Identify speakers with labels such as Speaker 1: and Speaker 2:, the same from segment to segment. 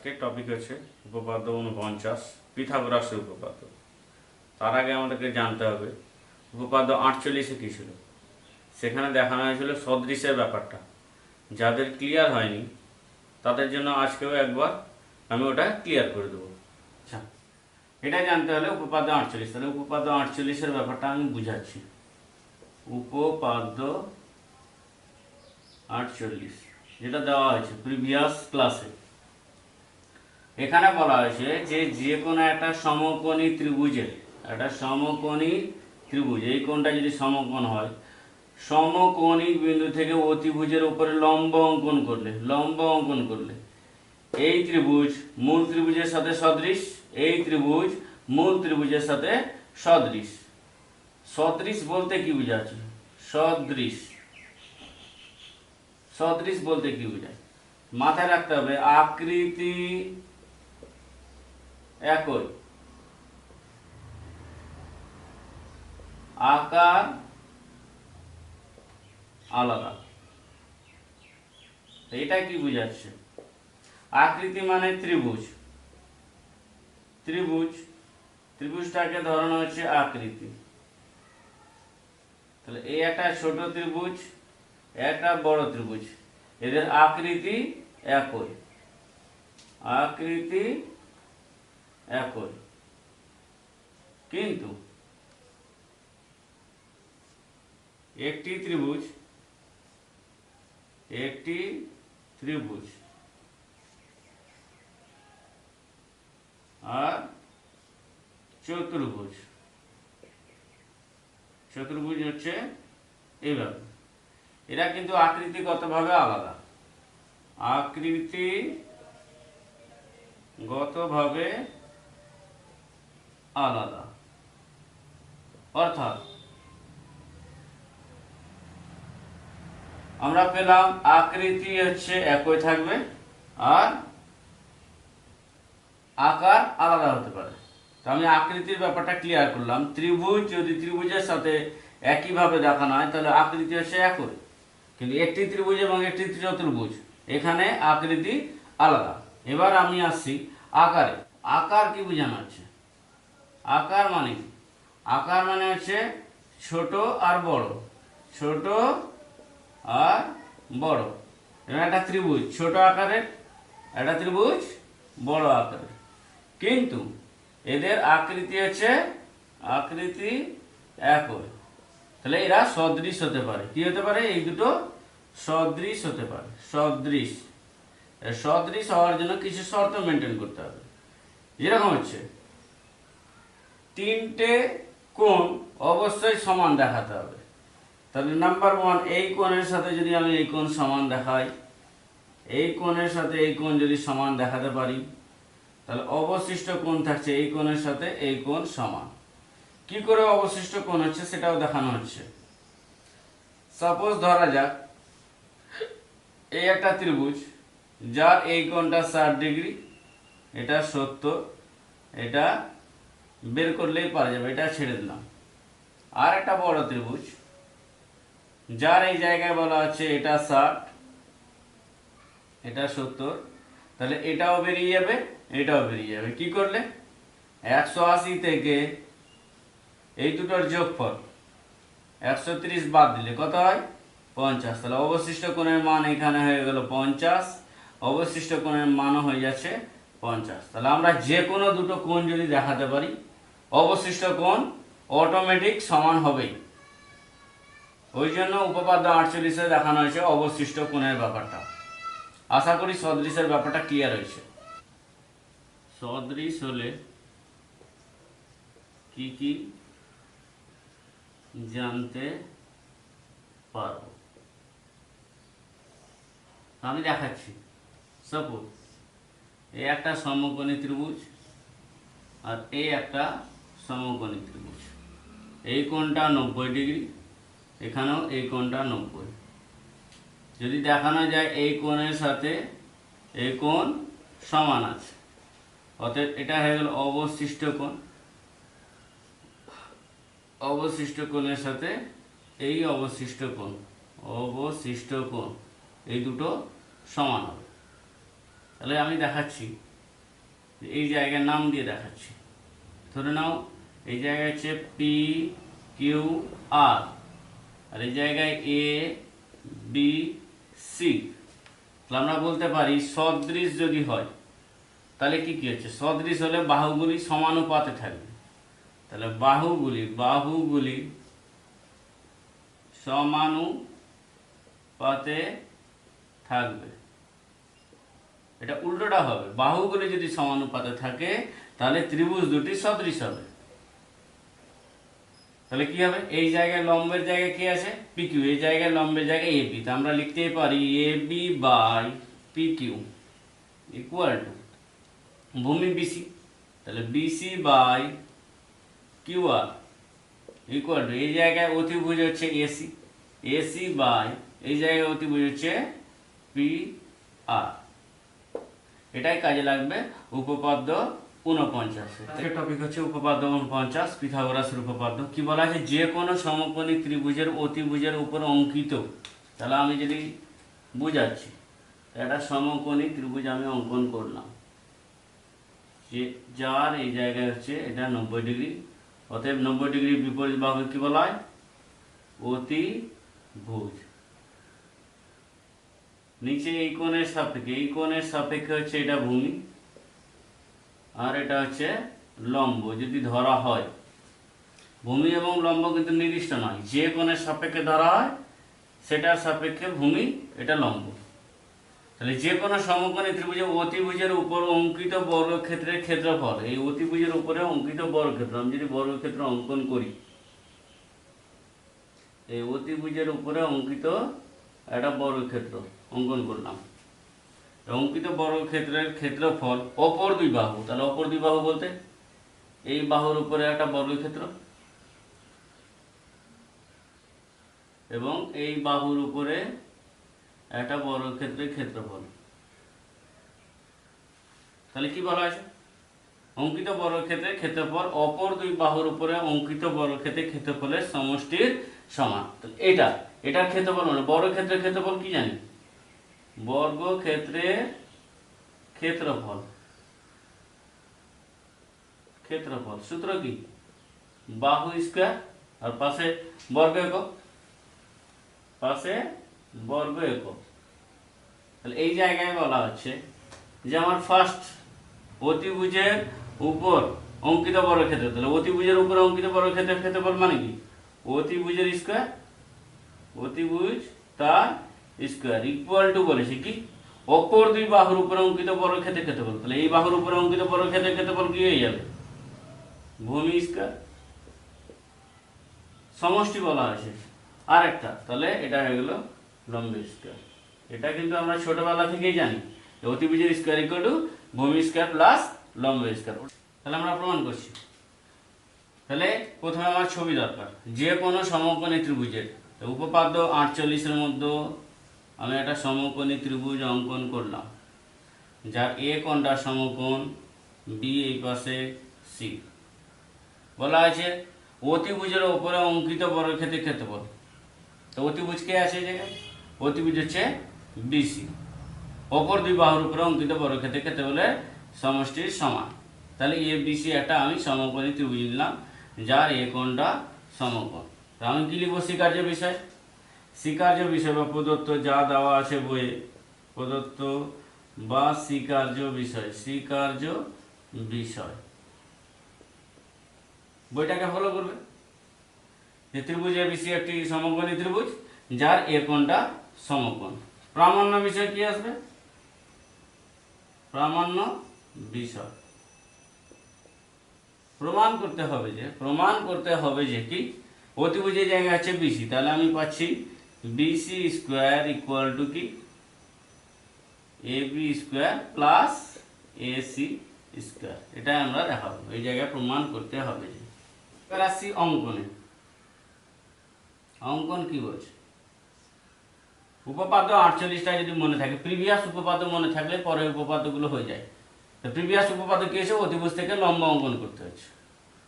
Speaker 1: আজকের টপিক হচ্ছে উপপাদ্য 49 পিথাগোরাসের উপপাদ্য। তার আগে আমাদেরকে জানতে হবে উপপাদ্য 48-এ কী ছিল। সেখানে দেখানো হয়েছিল সদৃশের ব্যাপারটা। যাদের ক্লিয়ার হয়নি তাদের জন্য আজকেও একবার আমি ওটা ক্লিয়ার করে দেবো। আচ্ছা, এটা জানতে হলে উপপাদ্য 48, তাহলে উপপাদ্য 48-এর ব্যাপারটা আমি বুঝাচ্ছি। উপপাদ্য 48 যেটা দেওয়া হয়েছে প্রিভিয়াস ক্লাসে, এখানে বলা হয়েছে যে যে কোনো একটা সমকোণী ত্রিভুজের এই কোণটা যদি সমকোণ হয়, সমকোণিক বিন্দু থেকে অতিভুজের উপরে লম্ব অঙ্কন করলে এই ত্রিভুজ মূল ত্রিভুজের সাথে সদৃশ, এই ত্রিভুজ মূল ত্রিভুজের সাথে সদৃশ। সদৃশ বলতে কি বোঝাচ্ছে? সদৃশ বলতে কি বোঝায় মাথায় রাখতে হবে। আকৃতি একই, আকার আলাদা। এটা কি বোঝাচ্ছে? আকৃতি মানে ত্রিভুজটাকে ধরানো হচ্ছে আকৃতি। তাহলে এই একটা ছোট ত্রিভুজ, একটা বড় ত্রিভুজ, এদের আকৃতি একই, কিন্তু একটি ত্রিভুজ আর চতুর্ভুজ হচ্ছে এইভাবে। এরা কিন্তু আকৃতিগতভাবে আলাদা। অর্থাৎ আমরা পেলাম আকৃতি হচ্ছে একই থাকবে আর আকার আলাদা হতে পারে। তো আমি আকৃতির ব্যাপারটা ক্লিয়ার করলাম। ত্রিভুজ যদি ত্রিভুজের সাথে একইভাবে দেখানো হয় তাহলে আকৃতি হচ্ছে একই, কিন্তু একটি ত্রিভুজ এবং একটি চতুর্ভুজ, এখানে আকৃতি আলাদা। এবার আমি আসছি আকারে। আকার কি বোঝানো হচ্ছে? আকার মানে হচ্ছে ছোট আর বড়। এবং একটা ত্রিভুজ ছোট আকারের, একটা ত্রিভুজ বড় আকারের, কিন্তু এদের আকৃতি একই। তাহলে এরা সদৃশ হতে পারে। কি হতে পারে? এই দুটো সদৃশ হতে পারে। সদৃশ হওয়ার জন্য কিছু শর্ত মেনটেন করতে হবে। যেরকম হচ্ছে তিনটে কোণ অবশ্যই সমান দেখাতে হবে। তাহলে নাম্বার 1, এই কোণের সাথে যদি আমি এই কোণ সমান দেখাই, এই কোণের সাথে এই কোণ যদি সমান দেখাতে পারি, তাহলে অবশিষ্ট কোণ থাকছে এই কোণের সাথে এই কোণ সমান। কি করে অবশিষ্ট কোণ হচ্ছে সেটাও দেখানো হচ্ছে। সাপোজ ধরা যাক এই একটা ত্রিভুজ যার এই কোণটা 60 ডিগ্রি, এটা 70, এটা বের করলেই পারা যাবে, এটা ছেড়ে দিলাম। আর একটা বড় ত্রিভুজ যার এই জায়গায় বলা আছে এটা 60, এটা 70, তাহলে এটাও বেরিয়ে যাবে, এটাও বেরিয়ে যাবে। কি করলে 180 থেকে এই দুটোর যোগফল 130 বাদ দিলে কত হয়? 50। তাহলে অবশিষ্ট কোণের মান এখানে হয়ে গেল 50, অবশিষ্ট কোণের মানও হয়ে যাচ্ছে 50। তাহলে আমরা যে কোনো দুটো কোণ যদি দেখাতে পারি, অবশিষ্ট কোণ অটোমেটিক সমান হবেই। ওই জন্য উপপাদ্য 48-এ দেখানো হয়েছে অবশিষ্ট কোণের ব্যাপারটা। আশা করি সদৃশের ব্যাপারটা ক্লিয়ার হয়েছে। সদৃশ হলে কি কি জানতে পারবো আমি দেখাচ্ছি। সাপোজ এই একটা সমকোণী ত্রিভুজ আর এই একটা সমকোণী ত্রিভুজ, এই কোণটা 90 ডিগ্রি, এখানেও এই কোণটা 90। যদি দেখানো যায় এই কোণের সাথে এই কোণ সমান আছে, অতএব এটা হয়ে গেল অবশিষ্ট কোণের সাথে এই অবশিষ্ট কোণ এই দুটো সমান হবে। তাহলে আমি দেখাচ্ছি এই জায়গায় নাম দিয়ে দেখাচ্ছি। ধরে নাও এই জায়গায় হচ্ছে পি কিউ আর, আর এই জায়গায় এ বি সি। তাহলে আমরা বলতে পারি সদৃশ যদি হয় তাহলে কি কি হচ্ছে, সদৃশ হলে বাহুগুলি সমানুপাতে থাকবে। তাহলে বাহুগুলি সমানুপাতে থাকবে। এটা উল্টোটা হবে, বাহুগুলি যদি সমানুপাতে থাকে তাহলে ত্রিভুজ দুটি সদৃশ হবে। তাহলে কি হবে, এই জায়গায় লম্বের জায়গায় কি আছে পি কিউ, এই জায়গায় লম্বের জায়গায় এ বি। তা আমরা লিখতেই পারি A B by P Q equal to ভূমি বিসি। তাহলে BC by Q R equal to এই জায়গায় অতিভুজ হচ্ছে এসি, এসি বাই এই জায়গায় অতিভুজ হচ্ছে পি আর। এটাই কাজে লাগবে উপপাদ্য 49। টপিক হচ্ছে উপপাদ্য 49, পিথাগোরাসের উপপাদ্য। কি বলা আছে, যে কোনো সমকোণী ত্রিভুজের অতিভুজের উপর অঙ্কিত। তাহলে আমি যদি বুঝাচ্ছি, একটা সমকোণী ত্রিভুজ আমি অঙ্কন করলাম, যে যার এই জায়গায় হচ্ছে এটা 90 ডিগ্রি, অতএব 90 ডিগ্রি বিপরীত বাহু কি বলা হয়, অতিভুজ। নিচে এই কোণের সাপেক্ষে হচ্ছে এটা ভূমি, আর এটা হচ্ছে লম্ব যদি ধরা হয়। ভূমি এবং লম্ব কিন্তু নির্দিষ্ট নয়, যে কোণের সাপেক্ষে ধরা হয় সেটার সাপেক্ষে ভূমি, এটা লম্ব। তাহলে যে কোনো সমকোণী ত্রিভুজে অতিভুজের উপর অঙ্কিত বর্গক্ষেত্রের ক্ষেত্রফল, এই অতিভুজের উপরে অঙ্কিত বর্গক্ষেত্র, আমি যদি বর্গক্ষেত্র অঙ্কন করি, এই অতিভুজের উপরে অঙ্কিত একটা বর্গক্ষেত্র অঙ্কন করলাম, অঙ্কিত বর্গক্ষেত্রের ক্ষেত্রফল অপর দুই বাহু। তাহলে অপর দুই বাহু বলতে এই বাহুর উপরে একটা বর্গক্ষেত্র এবং এই বাহুর উপরে একটা বর্গক্ষেত্রের ক্ষেত্রফল। তাহলে কি বলা আছে, অঙ্কিত বর্গক্ষেত্রের ক্ষেত্রফল অপর দুই বাহুর উপরে অঙ্কিত বর্গক্ষেত্রের ক্ষেত্রফলের সমষ্টির সমান। এটার ক্ষেত্রফল মানে বর্গক্ষেত্রের ক্ষেত্রফল কি জানি, বর্গক্ষেত্রের ক্ষেত্রফল সূত্র কি, বাহু স্কয়ার আর পাশে বর্গ একক, তাহলে এই জায়গায় বলা হচ্ছে যে আমার ফার্স্ট অতিভুজের উপর অঙ্কিত বর্গক্ষেত্র। তাহলে অতিভুজের উপর অঙ্কিত বর্গক্ষেত্রের ক্ষেত্রফল মানে কি, অতিভুজের স্কয়ার, অতিভুজ তার স্কয়ার ইকুয়াল টু বলেছে কি অপর দুই বাহুর উপর অঙ্কিত বর্গক্ষেত্রের ক্ষেত্রফল। তাহলে এই বাহুর উপর অঙ্কিত বর্গক্ষেত্রের ক্ষেত্রফল কি হয়ে যাবে, ভূমি স্কয়ার, সমষ্টি বলা হয়েছে আর একটা। তাহলে এটা হয়ে গেল লম্ব স্কয়ার। এটা কিন্তু আমরা ছোটবেলা থেকেই জানি, অতিভুজের স্কয়ার ইকুয়াল টু ভূমি স্কয়ার প্লাস লম্ব স্কয়ার। তাহলে আমরা প্রমাণ করছি। তাহলে প্রথমে আমার ছবি দরকার, যে কোনো সমকোণী ত্রিভুজের। উপপাদ্য 48-এর মধ্যে আমি একটা সমকোণী ত্রিভুজ অঙ্কন করলাম, যার এ কোণটা সমকোণ, বি এই পাশে সি। বলা আছে অতিভুজের উপরে অঙ্কিত বর্গক্ষেত্রের ক্ষেত্রফল। তো অতিভুজ কে আছে এই জায়গায়, অতিভুজ হচ্ছে বিসি, অপর দুই বাহুর উপরে অঙ্কিত বর্গক্ষেত্রের ক্ষেত্রফলের সমষ্টির সমান। তাহলে এ বিসি একটা আমি সমকোণী ত্রিভুজ নিলাম, যার এ কোণটা সমকোণ। তো আমি কি লিখবো, স্বীকার্য বিষয়। স্বীকার্য বিষয় বা প্রদত্ত যা দেওয়া আছে বইয়ে, প্রদত্ত বা স্বীকার্য বিষয় বইটাকে ফলো করবে। যে ত্রিভুজ এবিসি একটি সমকোণী ত্রিভুজ, যার এ কোণটা সমকোণ। প্রামাণ্য বিষয় কি আসবে, প্রামাণ্য বিষয় প্রমাণ করতে হবে যে কি অতিভুজের জায়গা আছে বিসি। তাহলে আমি পাচ্ছি বিসি স্কোয়ার ইকুয়াল টু কি AB square plus AC square. এটা আমরা দেখাবো, এই জায়গায় প্রমাণ করতে হবে। যে আসছি অঙ্কনে, অঙ্কন কি বলছে, উপপাদ্য 48টা যদি মনে থাকে, প্রিভিয়াস উপপাদ্য মনে থাকলে পরের উপপাদ্যগুলো হয়ে যায়। তো প্রিভিয়াস উপপাদ্য কি এসে অতিভুজ থেকে লম্ব অঙ্কন করতে হচ্ছে,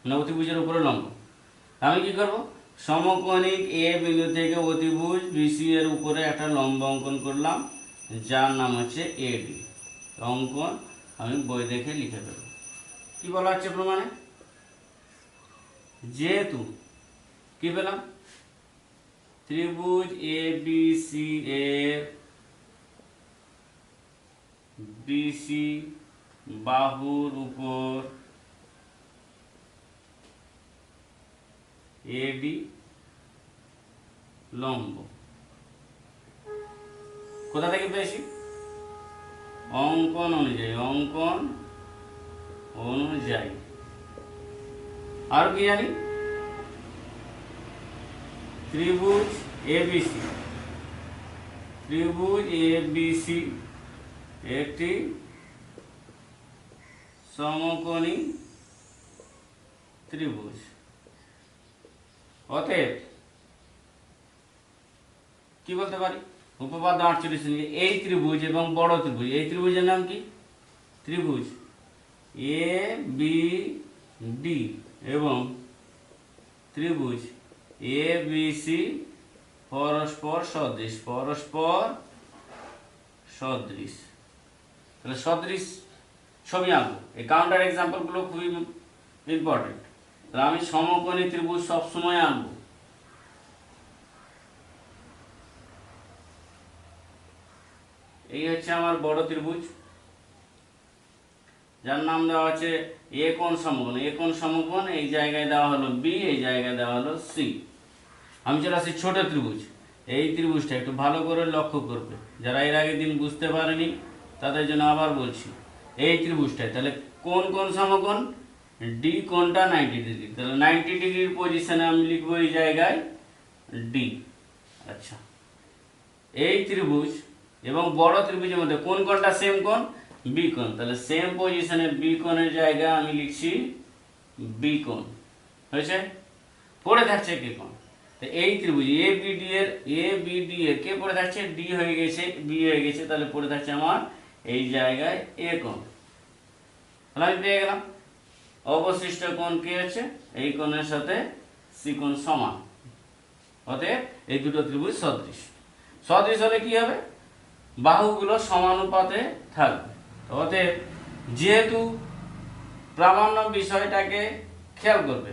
Speaker 1: মানে অতিভুজের উপরে লম্ব। আমি কি করব, সমকোণিক এ বিন্দু থেকে অতিভুজ বিসি এর উপরে একটা লম্ব অঙ্কন করলাম, যার নাম হচ্ছে এডি। অঙ্কন আমি বই দেখে লিখে দেব। কি বলা হচ্ছে প্রমাণে? যেহেতু কি পেলাম, ত্রিভুজ এ বি সি এর বিসি বাহুর উপর এডি লম্ব। কোথা থেকে পেয়েছি? অঙ্কন অনুযায়ী। আর কি জানি? ত্রিভুজ এবিসি একটি সমকোণী ত্রিভুজ। অতএব কি বলতে পারি? উপপাদ্য 48 নিয়ে এই ত্রিভুজ এবং বড় ত্রিভুজ, এই ত্রিভুজের নাম কি? ত্রিভুজ এ বি ডি এবং ত্রিভুজ এ বি সি পরস্পর সদৃশ। তাহলে সদৃশ ছবি আঁকবো। এই কাউন্টার এক্সাম্পল গুলো খুবই ইম্পর্টেন্ট। তাহলে আমি সমকোণী ত্রিভুজ সবসময় আঁকবো। এই হচ্ছে আমার বড় ত্রিভুজ, যার নাম দেওয়া আছে এ কোণ সমকোণ। এই জায়গায় দেওয়া হলো বি, এই জায়গায় দেওয়া হলো সি। আমি চলে আসি ছোট ত্রিভুজ। এই ত্রিভুজটা একটু ভালো করে লক্ষ্য করবে, যারা এর আগের দিন বুঝতে পারেনি তাদের জন্য আবার বলছি। এই ত্রিভুজটায় তাহলে কোন সমকোণ? ডি কোণটা 90 ডিগ্রি, তাহলে 90 ডিগ্রির পজিশনে আমি লিখবো এই জায়গায় ডি। আচ্ছা, এই ত্রিভুজ এবং বড় ত্রিভুজের মধ্যে কোন কোণটা সেম কোণ? বি কোণ। তাহলে সেম পজিশনে বি কোণের জায়গায় আমি লিখছি বি কোণ। হয়েছে? পড়ে থাকছে কে কোণ? তো এই ত্রিভুজ এ বি ডি এর কে পড়ে থাকছে? ডি হয়ে গেছে, বি হয়ে গেছে, তাহলে পড়ে থাকছে আমার এই জায়গায় এ কোণ। তাহলে আমি পেয়ে গেলাম অবশিষ্ট কোণ কি হচ্ছে? এই কোণের সাথে সি কোণ সমান। অতএব এই দুটো ত্রিভুজ সদৃশ। সদৃশ হলে কি হবে? বাহুগুলো সমানুপাতে থাকবে। অতএব যেহেতু প্রামাণ্য বিষয়টাকে খেয়াল করবে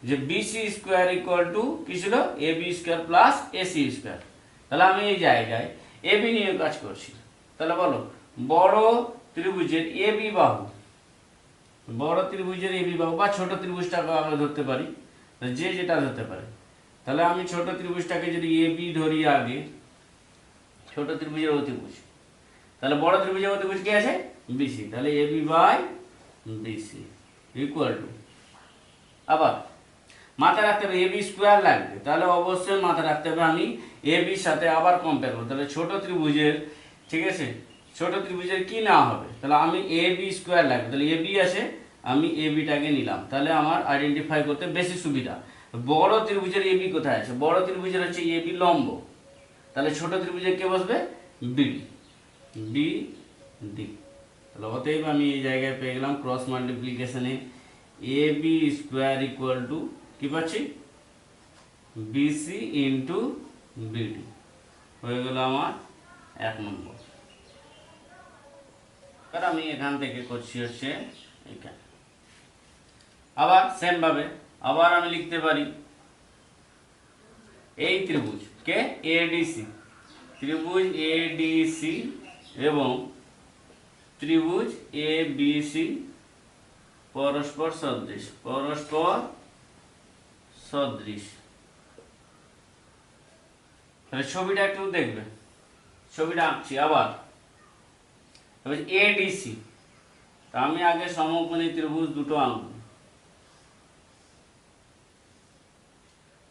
Speaker 1: যে বিসি স্কোয়ার ইকুয়াল টু কি ছিল? A B square plus AC square. তাহলে আমি এই জায়গায় এ বি নিয়ে কাজ করছি। তাহলে বলো, বড় ত্রিভুজের এ বি বাহু, বা ছোট ত্রিভুজটাকে আমরা ধরতে পারি, যে যেটা ধরতে পারে। তাহলে আমি ছোট ত্রিভুজটাকে যদি এ বি ধরি আগে, ছোট ত্রিভুজের অতিভুজ, তাহলে বড় ত্রিভুজের অতিভুজ কি আছে? বিসি। তাহলে A B by BC equal to, আবার মাথায় রাখতে হবে এ বি স্কোয়ার লাগবে, তাহলে অবশ্যই মাথায় রাখতে হবে আমি এ বির সাথে আবার কম্পেয়ার করবো। তাহলে ছোট ত্রিভুজের, ঠিক আছে, ছোট ত্রিভুজের কি না হবে? তাহলে আমি এ বি স্কোয়ার লাগবে, তাহলে এ বি আছে, আমি এ বিটাকে নিলাম, তাহলে আমার আইডেন্টিফাই করতে বেশি সুবিধা। বড় ত্রিভুজের এ বি কোথায় আছে? বড় ত্রিভুজের হচ্ছে এ বি লম্ব, তাহলে ছোট ত্রিভুজের কে বসবে? BD, B D. তাহলে অতএব আমি এই জায়গায় পেয়ে গেলাম ক্রস মাল্টিপ্লিকেশনে A B square equal to কি পাচ্ছি? বিসি ইন্টু বিডি হয়ে গেল আমার 1 নম্বর। আর আমি এখান থেকে করছি হচ্ছে এখানে। আবার সেম ভাবে আবার আমি লিখতে পারি এই ত্রিভুজ কে এডিসি, ত্রিভুজ এডিসি এবং ত্রিভুজ এ বি সি পরস্পর সদৃশ। তাহলে ছবিটা একটু দেখবে, ছবিটা আঁকছি আবার। এডিসি, তা আমি আগে সমকোণী ত্রিভুজ দুটো আঁকবো।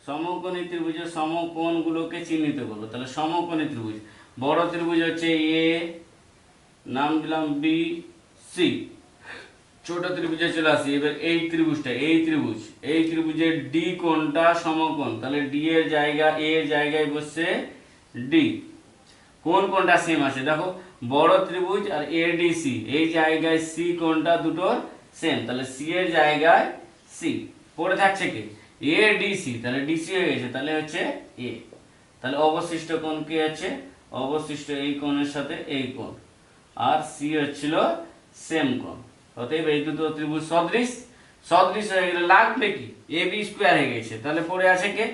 Speaker 1: সমকোণী ত্রিভুজের সমকোণগুলোকে চিহ্নিত করবো। তাহলে সমকোণী ত্রিভুজ, বড় ত্রিভুজ হচ্ছে এ, নাম দিলাম বি সি। ছোট ত্রিভুজে চলে আসি। এবার এই ত্রিভুজের ডি কোণটা সমকোণ, তাহলে ডি এর জায়গা এ এর জায়গায় বসছে ডি। কোন কোণটা সেম আছে? দেখো, বড় ত্রিভুজ আর এডিসি, এই জায়গায় সি কোণটা দুটো সেম, তাহলে সি এর জায়গায় সি। পড়ে থাকছে কি? এডিসি, তাহলে ডিসি হয়ে গেছে, তাহলে হচ্ছে এ। তাহলে অবশিষ্ট কোণ কি আছে? অবশিষ্ট এই কোণের সাথে এই কোণ, আর সি হচ্ছিল সেম কোণ। অতএব এই দুটো ত্রিভুজ সদৃশ, সদৃশ হয়ে গেলে লাগবে কি, এ বি স্কোয়ার হয়ে গেছে, তাহলে পড়ে আছে কে,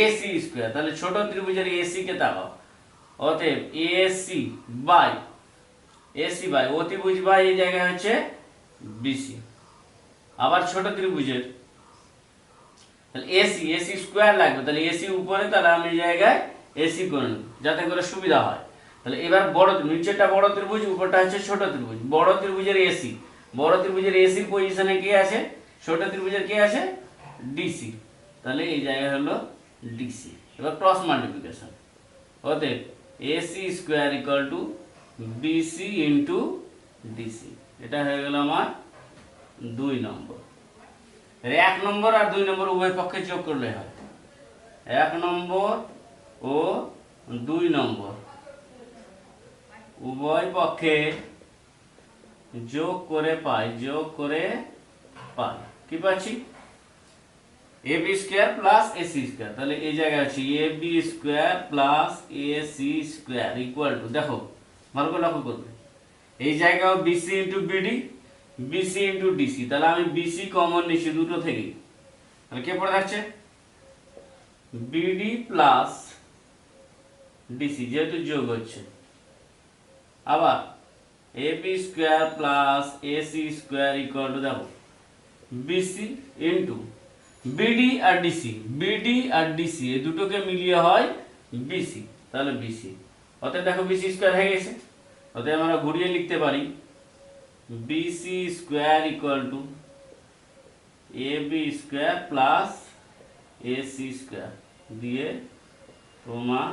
Speaker 1: এসি স্কোয়ার। তাহলে ছোট ত্রিভুজের এসি কে তাকাও, অতএব এসি বাই অতিভুজ বাই এই জায়গায় হচ্ছে বিসি। আবার ছোট ত্রিভুজের তাহলে এসি স্কোয়ার লাগবে, তাহলে এসি উপরে, তাহলে আমি এই জায়গায় এসি করে নেব যাতে করে সুবিধা হয়। তাহলে এবার বড় নিচেরটা বড় ত্রিভুজ, উপরটা হচ্ছে ছোট ত্রিভুজ। বড় ত্রিভুজের এসির পজিশনে কে আছে, ছোট ত্রিভুজের কে আছে, ডিসি। তাহলে এই জায়গায় হলো ডিসি। এবার ক্রস মাল্টিপ্লিকেশন, অতএব AC square equal to BC into DC. এটা হয়ে গেল আমার 2 নম্বর। 1 নম্বর আর 2 নম্বর উভয় পক্ষে যোগ করলে হয়। 1 নম্বর ও 2 নম্বর উভয় পক্ষে যোগ করে পাই কি পাচ্ছি, A B square plus AC square. তাহলে এই জায়গায় আছে A B square plus AC square equal to, দেখো ভালো করে লক্ষ্য করবে, এই জায়গায় বিসি ইন্টু ডিসি। তাহলে আমি বিসি কমন নিচ্ছি দুটো থেকে, তাহলে কে পড়ে থাকছে, বিডি প্লাস ডিসি, যেহেতু যোগ হচ্ছে। আবার A B square plus AC square equal to, দেখো বিসি ইন্টু বিডি আর ডিসি এই দুটোকে মিলিয়ে হয় বিসি, তাহলে বিসি। অতএব দেখো বিসি স্কোয়ার হয়ে গেছে। অতএব আমরা ঘুরিয়ে লিখতে পারি BC square equal to A B square plus AC square দিয়ে তোমার